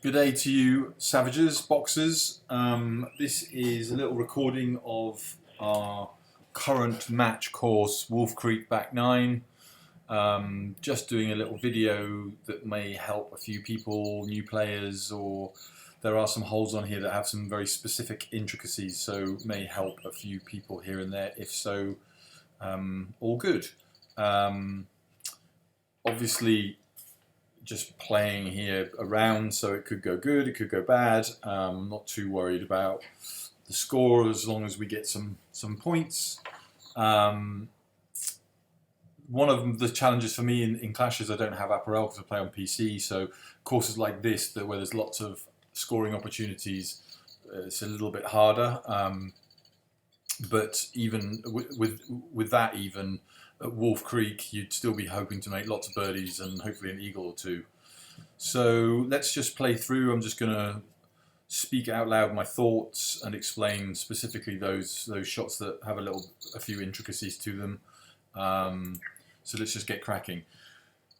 Good day to you, savages, boxers. This is a little recording of our current match course, Wold Creek Back 9. Just doing a little video that may help a few people, new players, or there are some holes on here that have some very specific intricacies, so may help a few people here and there. If so, all good. Obviously, just playing here around, so it could go good, it could go bad. Not too worried about the score as long as we get some points. One of the challenges for me in Clash is I don't have apparel because I play on PC, so courses like this where there's lots of scoring opportunities, it's a little bit harder. But even with that, even at Wolf Creek, you'd still be hoping to make lots of birdies and hopefully an eagle or two. So let's just play through. I'm just going to speak out loud my thoughts and explain specifically those shots that have a few intricacies to them. So let's just get cracking.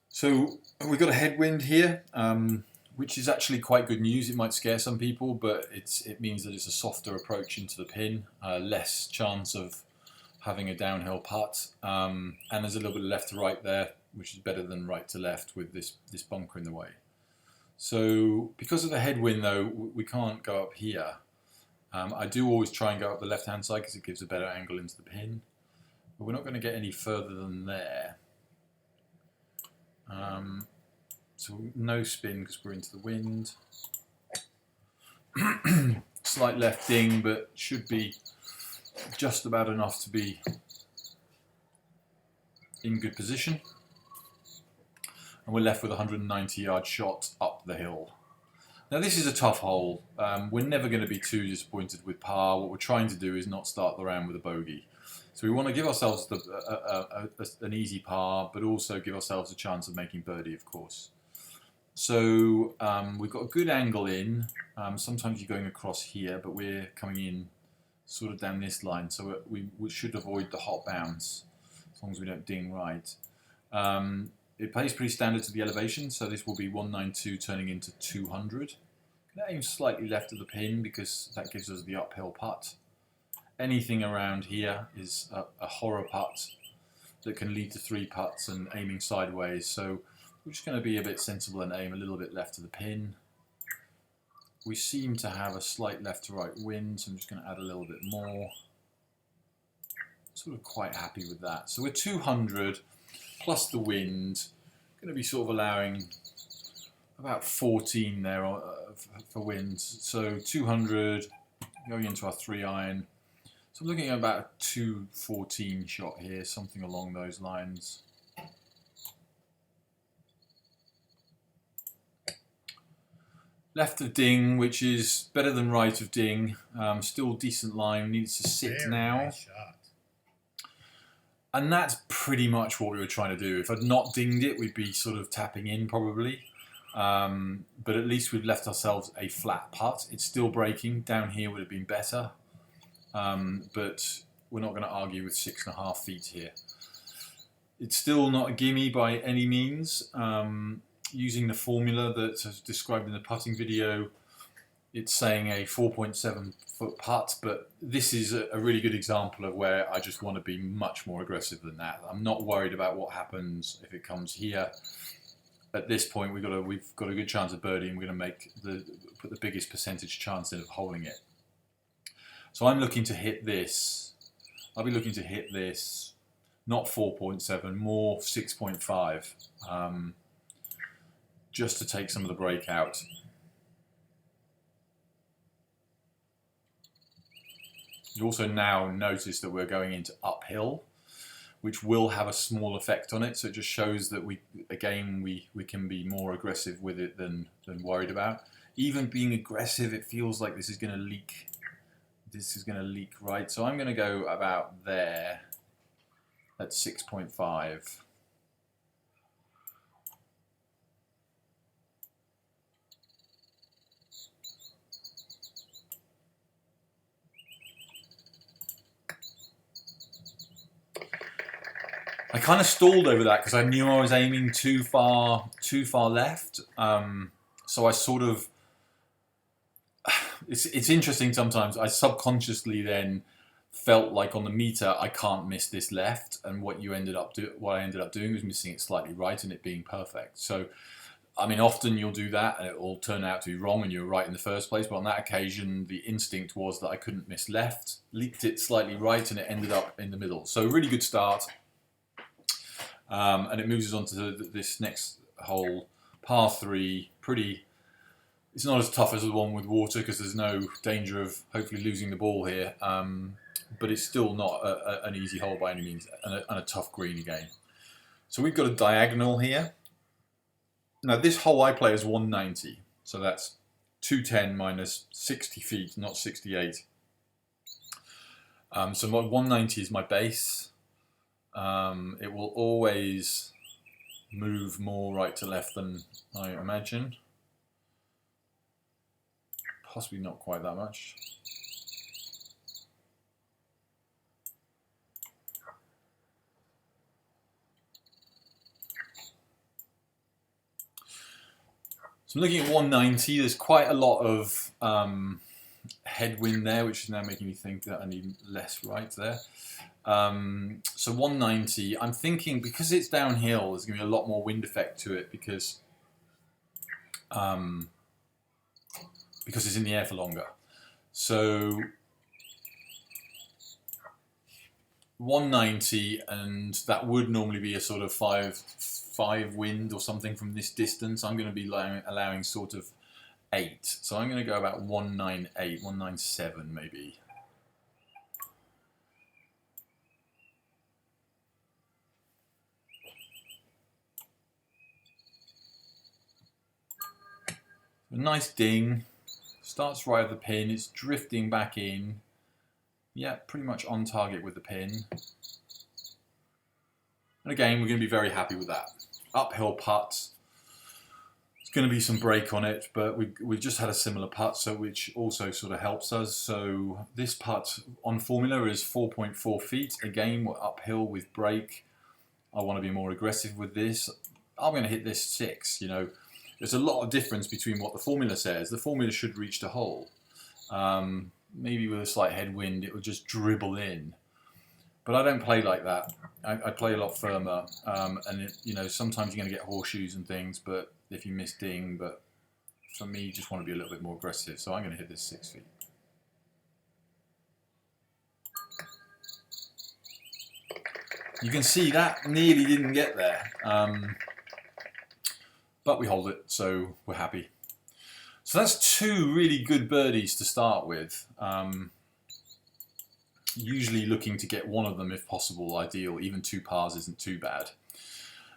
So we've got a headwind here, which is actually quite good news. It might scare some people, but it means that it's a softer approach into the pin, less chance of having a downhill putt, and there's a little bit of left to right there, which is better than right to left with this bunker in the way. So because of the headwind though, we can't go up here. I do always try and go up the left hand side because it gives a better angle into the pin, but we're not going to get any further than there. So no spin because we're into the wind. Slight left ding, but should be just about enough to be in good position. And we're left with a 190-yard shot up the hill. Now this is a tough hole. We're never going to be too disappointed with par. What we're trying to do is not start the round with a bogey. So we want to give ourselves an easy par, but also give ourselves a chance of making birdie, of course. So we've got a good angle in. Sometimes you're going across here, but we're coming in sort of down this line, so we should avoid the hot bounce as long as we don't ding right. It plays pretty standard to the elevation, so this will be 192 turning into 200. Gonna aim slightly left of the pin because that gives us the uphill putt. Anything around here is a horror putt that can lead to 3 putts and aiming sideways, so we're just going to be a bit sensible and aim a little bit left of the pin. We seem to have a slight left to right wind, so I'm just going to add a little bit more. Sort of quite happy with that. So we're 200 plus the wind. Going to be sort of allowing about 14 there for wind. So 200 going into our 3-iron. So I'm looking at about a 214 shot here, something along those lines. Left of ding, which is better than right of ding. Still decent line, needs to sit now. Nice shot. And that's pretty much what we were trying to do. If I'd not dinged it, we'd be sort of tapping in probably. But at least we've left ourselves a flat putt. It's still breaking. Down here would have been better. But we're not going to argue with 6.5 feet here. It's still not a gimme by any means. Using the formula that's described in the putting video, it's saying a 4.7 foot putt, but this is a really good example of where I just want to be much more aggressive than that. I'm not worried about what happens if it comes here. At this point, we've got a good chance of birdie, and we're going to put the biggest percentage chance in of holding it. So I'm looking to hit this. I'll be looking to hit this, not 4.7, more 6.5. Just to take some of the break out. You also now notice that we're going into uphill, which will have a small effect on it. So it just shows that we can be more aggressive with it than worried about. Even being aggressive, it feels like this is going to leak. This is going to leak right. So I'm going to go about there at 6.5. I kind of stalled over that because I knew I was aiming too far left. So I sort of it's interesting sometimes. I subconsciously then felt like on the meter I can't miss this left, and what I ended up doing was missing it slightly right and it being perfect. So I mean, often you'll do that and it will turn out to be wrong and you're right in the first place, but on that occasion the instinct was that I couldn't miss left, leaked it slightly right, and it ended up in the middle. So really good start. And it moves us on to this next hole, par 3. It's not as tough as the one with water because there's no danger of hopefully losing the ball here, but it's still not an easy hole by any means, and a tough green again. So we've got a diagonal here. Now this hole I play is 190, so that's 210 minus 60 feet, not 68. So my 190 is my base. It will always move more right to left than I imagine. Possibly not quite that much. So I'm looking at 190. There's quite a lot of headwind there, which is now making me think that I need less right there. So 190, I'm thinking because it's downhill, there's going to be a lot more wind effect to it because it's in the air for longer. So 190, and that would normally be a sort of 5 wind or something from this distance. I'm going to be allowing sort of 8. So I'm going to go about 198, 197 maybe. A nice ding. Starts right at the pin. It's drifting back in. Yeah, pretty much on target with the pin. And again, we're going to be very happy with that. Uphill putt. There's going to be some break on it, but we've just had a similar putt, so which also sort of helps us. So this putt on formula is 4.4 feet. Again, we're uphill with break. I want to be more aggressive with this. I'm going to hit this 6, you know. There's a lot of difference between what the formula says. The formula should reach the hole. Maybe with a slight headwind, it will just dribble in. But I don't play like that. I play a lot firmer. And it, you know, sometimes you're going to get horseshoes and things, but if you miss ding. But for me, you just want to be a little bit more aggressive. So I'm going to hit this 6 feet. You can see that nearly didn't get there. But we hold it, so we're happy. So that's 2 really good birdies to start with. Usually looking to get one of them if possible, ideal. Even 2 pars isn't too bad.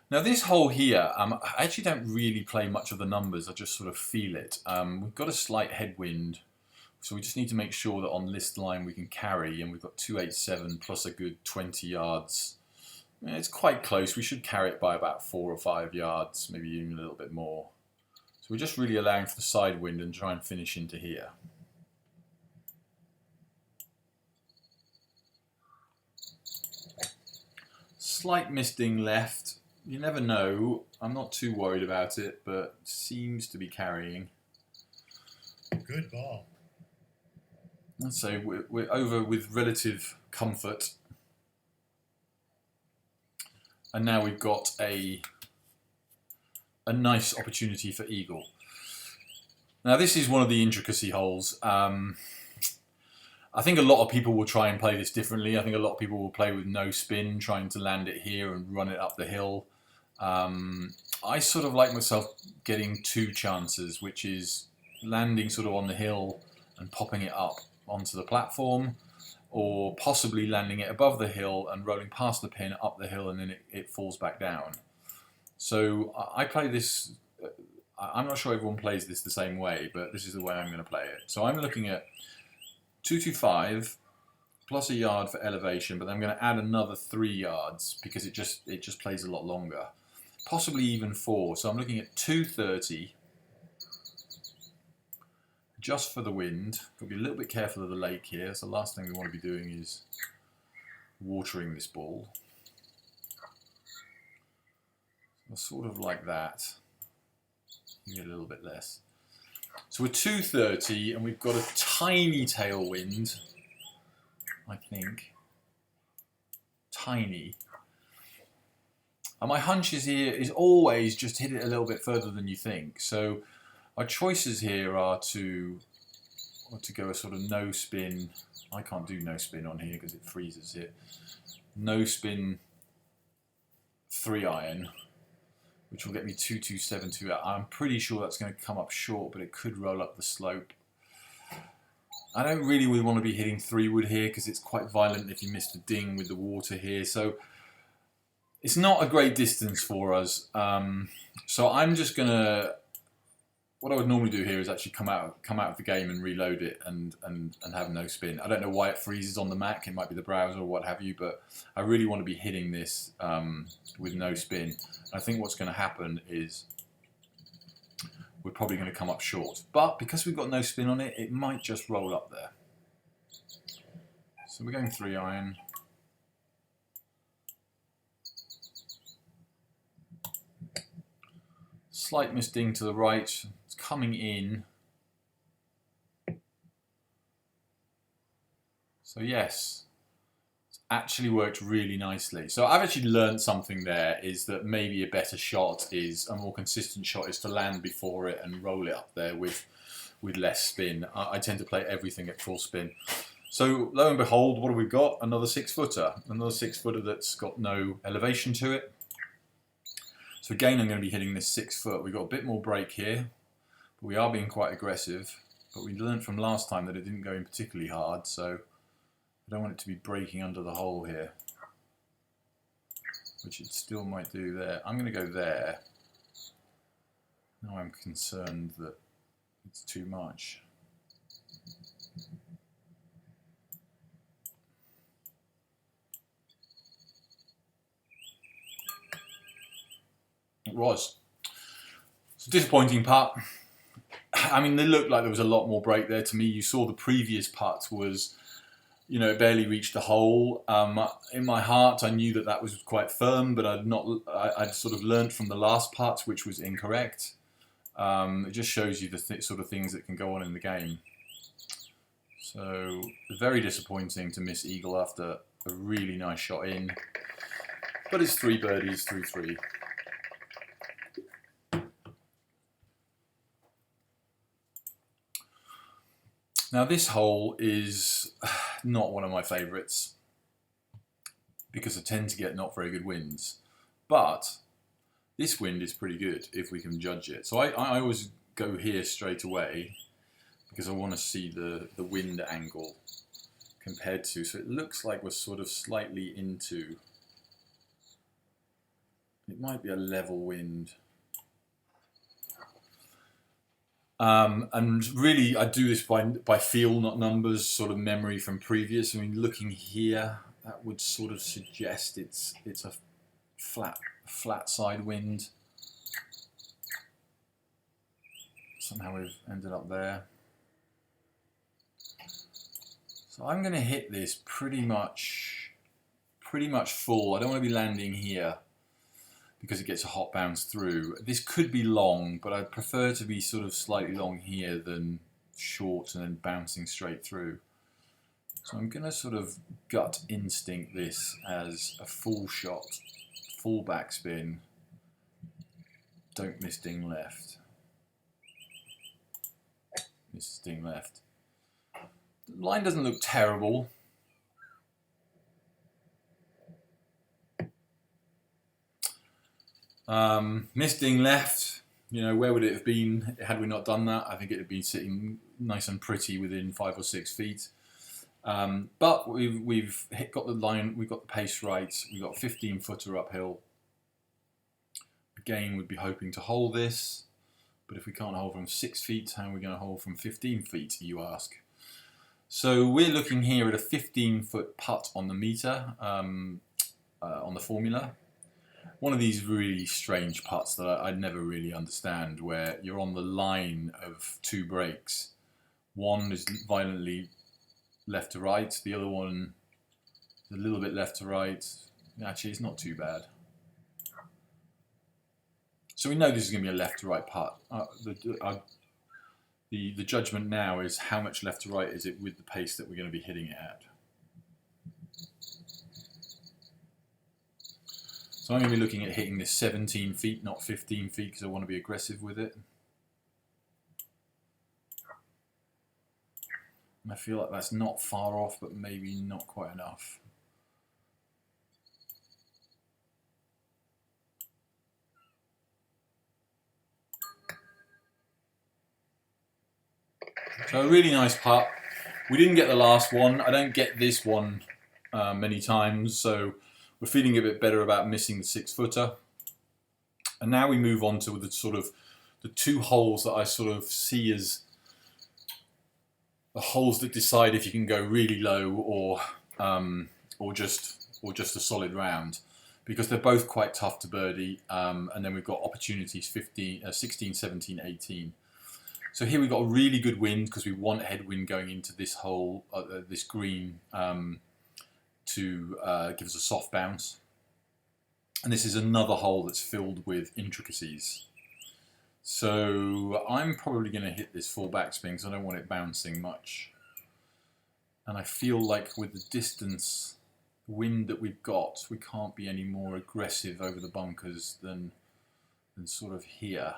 Now this hole here, I actually don't really play much of the numbers, I just sort of feel it. We've got a slight headwind, so we just need to make sure that on list line we can carry, and we've got 287 plus a good 20 yards. It's quite close. We should carry it by about 4 or 5 yards, maybe even a little bit more. So we're just really allowing for the side wind and try and finish into here. Slight misting left. You never know. I'm not too worried about it, but seems to be carrying. Good ball. Let's say we're over with relative comfort. And now we've got a nice opportunity for eagle. Now this is one of the intricacy holes. I think a lot of people will try and play this differently. I think a lot of people will play with no spin, trying to land it here and run it up the hill. I sort of like myself getting 2 chances, which is landing sort of on the hill and popping it up onto the platform, or possibly landing it above the hill and rolling past the pin up the hill, and then it falls back down. So I play this, I'm not sure everyone plays this the same way, but this is the way I'm going to play it. So I'm looking at 225 plus a yard for elevation, but I'm going to add another 3 yards because it just plays a lot longer. Possibly even 4, so I'm looking at 230 just for the wind. Got to be a little bit careful of the lake here, so the last thing we want to be doing is watering this ball. So sort of like that. Maybe a little bit less. So we're 230 and we've got a tiny tailwind, I think. Tiny. And my hunch is always just hit it a little bit further than you think. So our choices here are to go a sort of no spin. I can't do no spin on here because it freezes it. No spin 3-iron, which will get me 2272 out. I'm pretty sure that's going to come up short, but it could roll up the slope. I don't really want to be hitting 3-wood here because it's quite violent if you miss the ding with the water here. So it's not a great distance for us. So I'm just going to... What I would normally do here is actually come out of the game and reload it and have no spin. I don't know why it freezes on the Mac. It might be the browser or what have you, but I really want to be hitting this with no spin. I think what's going to happen is we're probably going to come up short. But because we've got no spin on it, it might just roll up there. So we're going 3-iron. Slight misding to the right. It's coming in. So yes, it's actually worked really nicely. So I've actually learned something there, is that maybe a better shot is, a more consistent shot is to land before it and roll it up there with less spin. I tend to play everything at full spin. So lo and behold, what have we got? Another 6-footer. Another 6-footer that's got no elevation to it. So again, I'm going to be hitting this 6-foot. We've got a bit more break here, but we are being quite aggressive. But we learned from last time that it didn't go in particularly hard, so I don't want it to be breaking under the hole here, which it still might do there. I'm going to go there. Now I'm concerned that it's too much. It was. It's a disappointing putt. I mean, it looked like there was a lot more break there to me. You saw the previous putt was, you know, it barely reached the hole. In my heart, I knew that that was quite firm, but I'd sort of learned from the last putt, which was incorrect. It just shows you the sort of things that can go on in the game. So, very disappointing to miss eagle after a really nice shot in. But it's 3 birdies through 3. Now this hole is not one of my favourites because I tend to get not very good winds, but this wind is pretty good if we can judge it. So I always go here straight away because I want to see the wind angle compared to, so it looks like we're sort of slightly into, it might be a level wind. And really, I do this by feel, not numbers, sort of memory from previous. I mean, looking here, that would sort of suggest it's a flat side wind. Somehow we've ended up there. So I'm going to hit this pretty much full. I don't want to be landing here because it gets a hot bounce through. This could be long, but I'd prefer to be sort of slightly long here than short and then bouncing straight through. So I'm going to sort of gut instinct this as a full shot, full backspin, don't miss ding left. Miss ding left. The line doesn't look terrible. Misting left, you know, where would it have been had we not done that? I think it would be sitting nice and pretty within 5 or 6 feet. But we've got the line, we've got the pace right, we've got 15-footer uphill. Again, we'd be hoping to hold this, but if we can't hold from 6 feet, how are we going to hold from 15 feet, you ask? So we're looking here at a 15-foot putt on the meter, on the formula. One of these really strange putts that I'd never really understand, where you're on the line of 2 breaks. One is violently left to right, the other one is a little bit left to right. Actually, it's not too bad. So we know this is going to be a left to right putt. The judgment now is how much left to right is it with the pace that we're going to be hitting it at. So I'm going to be looking at hitting this 17 feet, not 15 feet, because I want to be aggressive with it. And I feel like that's not far off, but maybe not quite enough. So a really nice putt. We didn't get the last one. I don't get this one many times, so we're feeling a bit better about missing the 6-footer. And now we move on to the sort of the 2 holes that I sort of see as the holes that decide if you can go really low or just a solid round, because they're both quite tough to birdie. And then we've got opportunities 16, 17, 18. So here we've got a really good wind because we want headwind going into this hole, this green, to give us a soft bounce. And this is another hole that's filled with intricacies. So I'm probably going to hit this full backspin because I don't want it bouncing much. And I feel like with the distance, wind that we've got, we can't be any more aggressive over the bunkers than sort of here.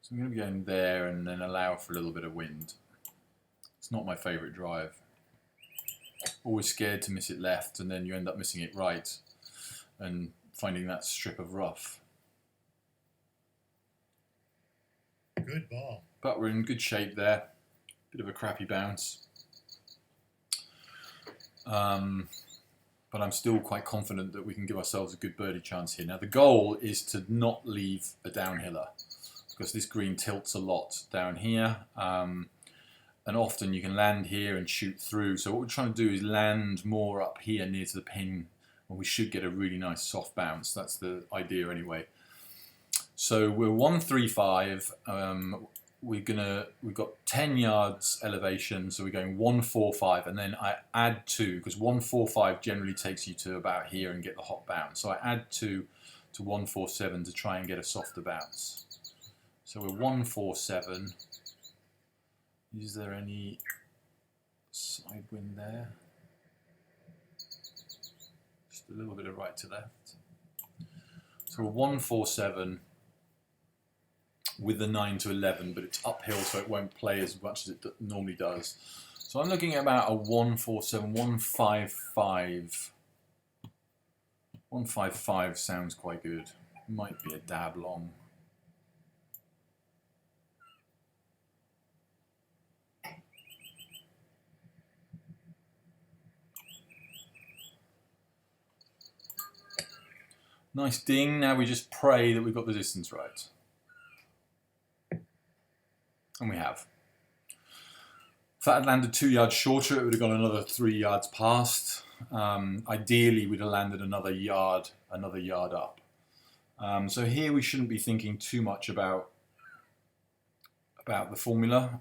So I'm going to be going there and then allow for a little bit of wind. It's not my favourite drive. Always scared to miss it left, and then you end up missing it right and finding that strip of rough. Good ball. But we're in good shape there. Bit of a crappy bounce. But I'm still quite confident that we can give ourselves a good birdie chance here. Now the goal is to not leave a downhiller, because this green tilts a lot down here, and often you can land here and shoot through. So what we're trying to do is land more up here near to the pin, and we should get a really nice soft bounce. That's the idea anyway. So we're 135. We've got 10 yards elevation, so we're going 145, and then I add 2, because 145 generally takes you to about here and get the hot bounce. So I add 2 to 147 to try and get a softer bounce. So we're 147. Is there any side wind there? Just a little bit of right to left. So we're 147 with the 9 to 11, but it's uphill, so it won't play as much as it normally does. So I'm looking at about a 147, 155. 155 sounds quite good. Might be a dab long. Nice ding. Now we just pray that we've got the distance right. And we have. If that had landed 2 yards shorter, it would have gone another 3 yards past. Ideally, we'd have landed another yard up. So here we shouldn't be thinking too much about the formula,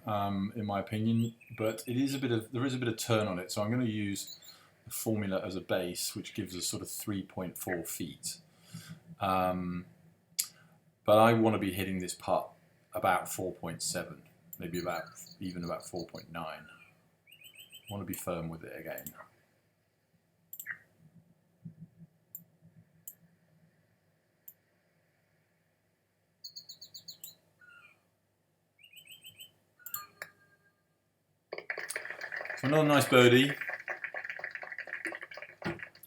in my opinion. But there is a bit of turn on it. So I'm going to use the formula as a base, which gives us sort of 3.4 feet. But I want to be hitting this putt about 4.7, maybe even about 4.9. I want to be firm with it again. So another nice birdie.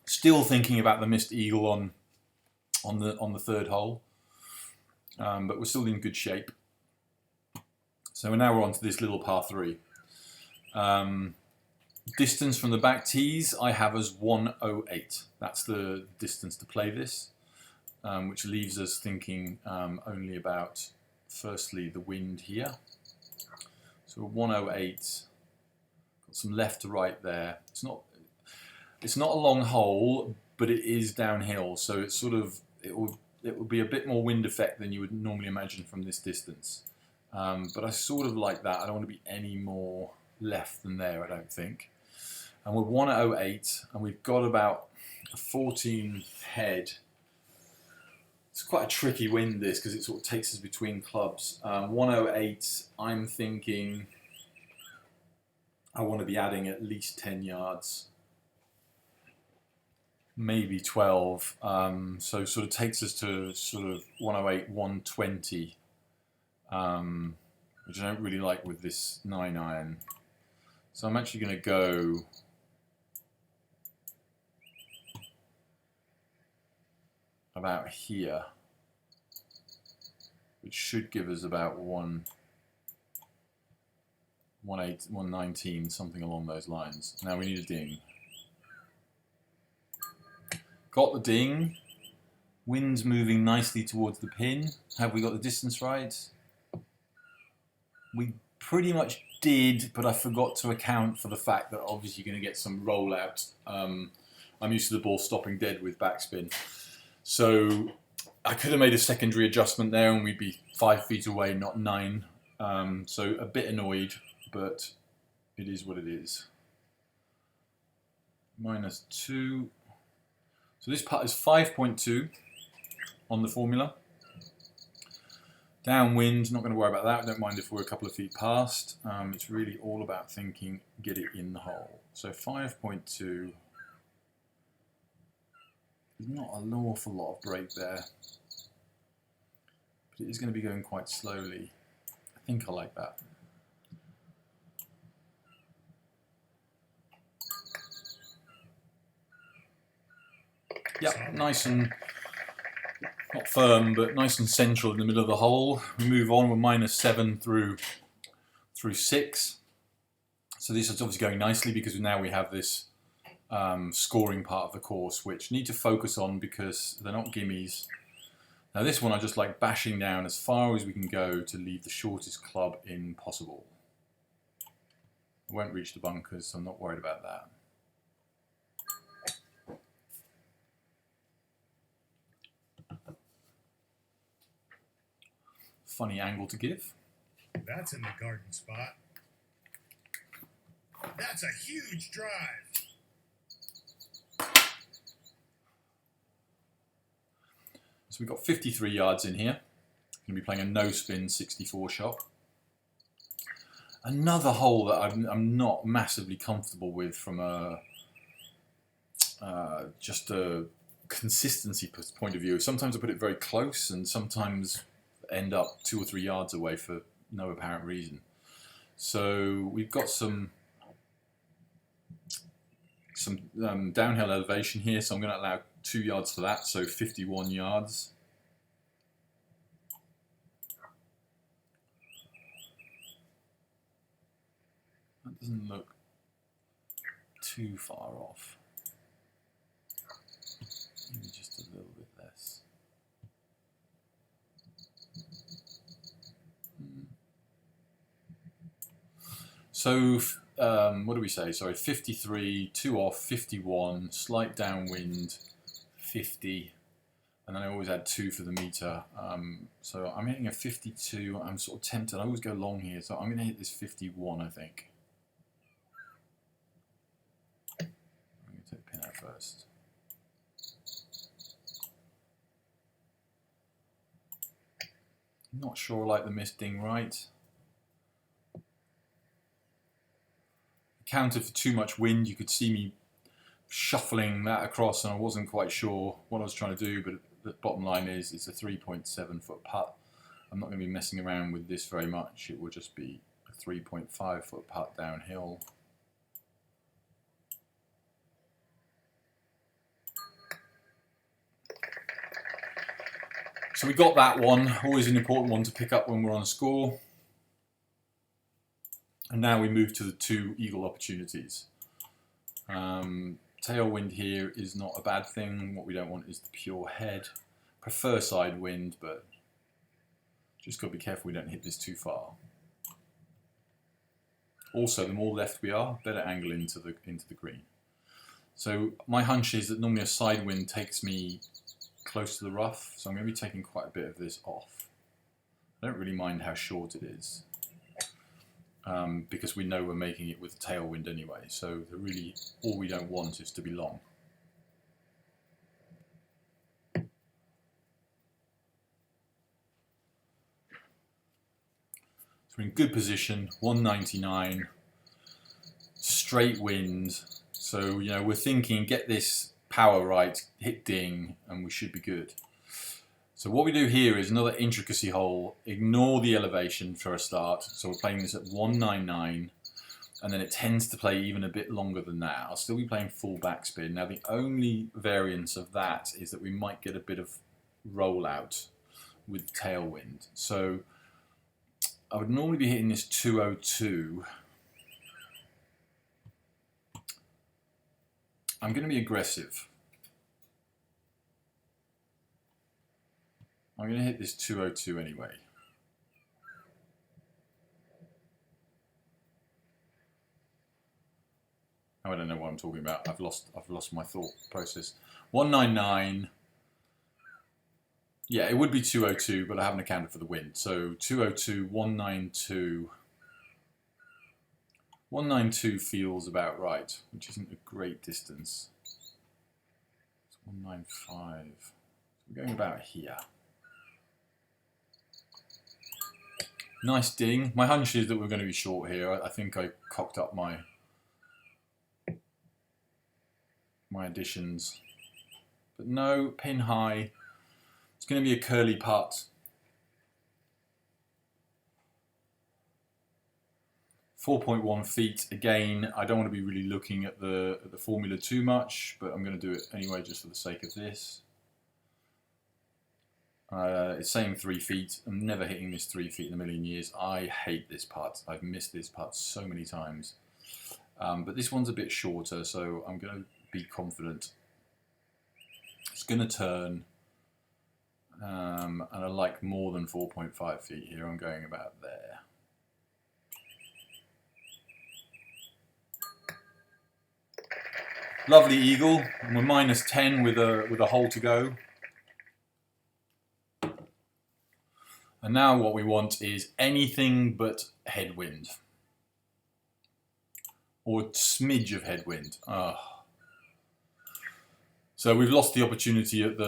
Still thinking about the missed eagle on the third hole, but we're still in good shape. So now we're on to this little par 3. Distance from the back tees I have as 108. That's the distance to play this, which leaves us thinking only about, firstly, the wind here. So 108. Got some left to right there. It's not a long hole, but it is downhill, so it's sort of it will be a bit more wind effect than you would normally imagine from this distance. But I sort of like that. I don't want to be any more left than there, I don't think. And we're 108, and we've got about a 14 head. It's quite a tricky wind this because it sort of takes us between clubs. 108, I'm thinking I want to be adding at least 10 yards, maybe 12. So sort of takes us to sort of 108, 120, which I don't really like with this 9 iron. So I'm actually going to go about here, which should give us about 119, something along those lines. Now we need a ding. Got the ding. Wind's moving nicely towards the pin. Have we got the distance right? We pretty much did, but I forgot to account for the fact that obviously you're going to get some rollout. I'm used to the ball stopping dead with backspin. So I could have made a secondary adjustment there and we'd be 5 feet away, not 9. So a bit annoyed, but it is what it is. -2. So this putt is 5.2 on the formula. Downwind, not going to worry about that. I don't mind if we're a couple of feet past. It's really all about thinking, get it in the hole. So 5.2. There's not an awful lot of break there, but it is going to be going quite slowly. I think I like that. Yeah, nice and, not firm, but nice and central in the middle of the hole. We move on, we're -7 through 6. So this is obviously going nicely because now we have this scoring part of the course, which need to focus on because they're not gimmies. Now this one I just like bashing down as far as we can go to leave the shortest club in possible. I won't reach the bunkers, so I'm not worried about that. Funny angle to give. That's in the garden spot. That's a huge drive. So we've got 53 yards in here. Going to be playing a no-spin 64 shot. Another hole that I'm not massively comfortable with from a just a consistency point of view. Sometimes I put it very close and sometimes end up 2 or 3 yards away for no apparent reason. So we've got some downhill elevation here, so I'm going to allow 2 yards for that, so 51 yards. That doesn't look too far off. Maybe just a little bit less. So what do we say? Sorry, 53, 2 off, 51, slight downwind, 50, and then I always add 2 for the meter. So I'm hitting a 52. I'm sort of tempted. I always go long here, so I'm going to hit this 51, I think. I'm going to take the pin out first. Not sure I like the missed ding right. Counted for too much wind. You could see me shuffling that across and I wasn't quite sure what I was trying to do, but the bottom line is it's a 3.7 foot putt. I'm not going to be messing around with this very much. It will just be a 3.5 foot putt downhill. So we got that one, always an important one to pick up when we're on a score. And now we move to the 2 eagle opportunities. Tailwind here is not a bad thing. What we don't want is the pure head. Prefer side wind, but just got to be careful we don't hit this too far. Also, the more left we are, better angle into the green. So my hunch is that normally a side wind takes me close to the rough, so I'm going to be taking quite a bit of this off. I don't really mind how short it is. Because we know we're making it with a tailwind anyway, so really all we don't want is to be long. So we're in good position, 199, straight wind. So, you know, we're thinking, get this power right, hit ding, and we should be good. So what we do here is another intricacy hole. Ignore the elevation for a start. So we're playing this at 199, and then it tends to play even a bit longer than that. I'll still be playing full backspin. Now the only variance of that is that we might get a bit of rollout with tailwind. So I would normally be hitting this 202. I'm going to be aggressive. I'm going to hit this 202 anyway. Oh, I don't know what I'm talking about. I've lost my thought process. 199. Yeah, it would be 202, but I haven't accounted for the wind. So 202, 192. 192 feels about right, which isn't a great distance. It's 195. We're going about here. Nice ding. My hunch is that we're going to be short here. I think I cocked up my additions. But no, pin high. It's going to be a curly putt. 4.1 feet. Again, I don't want to be really looking at the formula too much, but I'm going to do it anyway just for the sake of this. It's saying 3 feet. I'm never hitting this 3 feet in a million years. I hate this putt. I've missed this putt so many times. But this one's a bit shorter, so I'm going to be confident. It's going to turn. And I like more than 4.5 feet here. I'm going about there. Lovely eagle. And we're minus 10 with a hole to go. And now what we want is anything but headwind. Or a smidge of headwind. So we've lost the opportunity at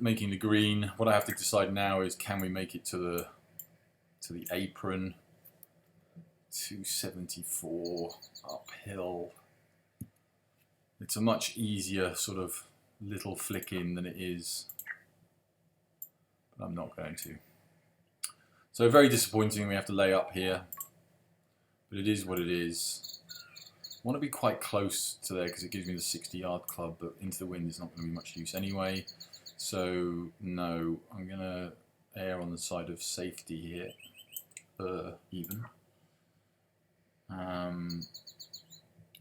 making the green. What I have to decide now is, can we make it to the apron? 274 uphill. It's a much easier sort of little flick in than it is. But I'm not going to. So very disappointing we have to lay up here, but it is what it is. I want to be quite close to there because it gives me the 60-yard club, but into the wind is not going to be much use anyway. So no, I'm going to err on the side of safety here, even.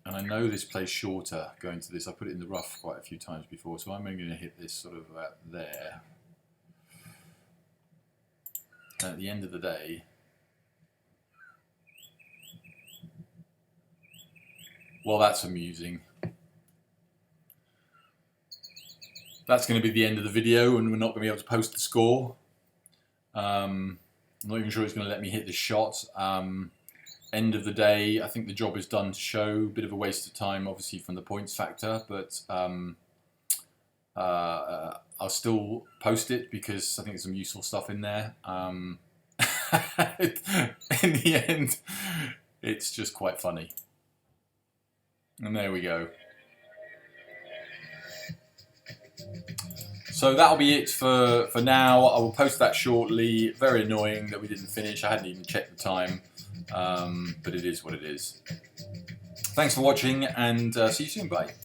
And I know this plays shorter going to this. I put it in the rough quite a few times before, so I'm only going to hit this sort of about there. At the end of the day, well, that's amusing. That's going to be the end of the video, and we're not going to be able to post the score. I'm not even sure it's going to let me hit the shot. End of the day, I think the job is done to show. Bit of a waste of time, obviously, from the points factor, but I'll still post it because I think there's some useful stuff in there. In the end, it's just quite funny. And there we go. So that'll be it for now. I will post that shortly. Very annoying that we didn't finish. I hadn't even checked the time, but it is what it is. Thanks for watching, and see you soon. Bye.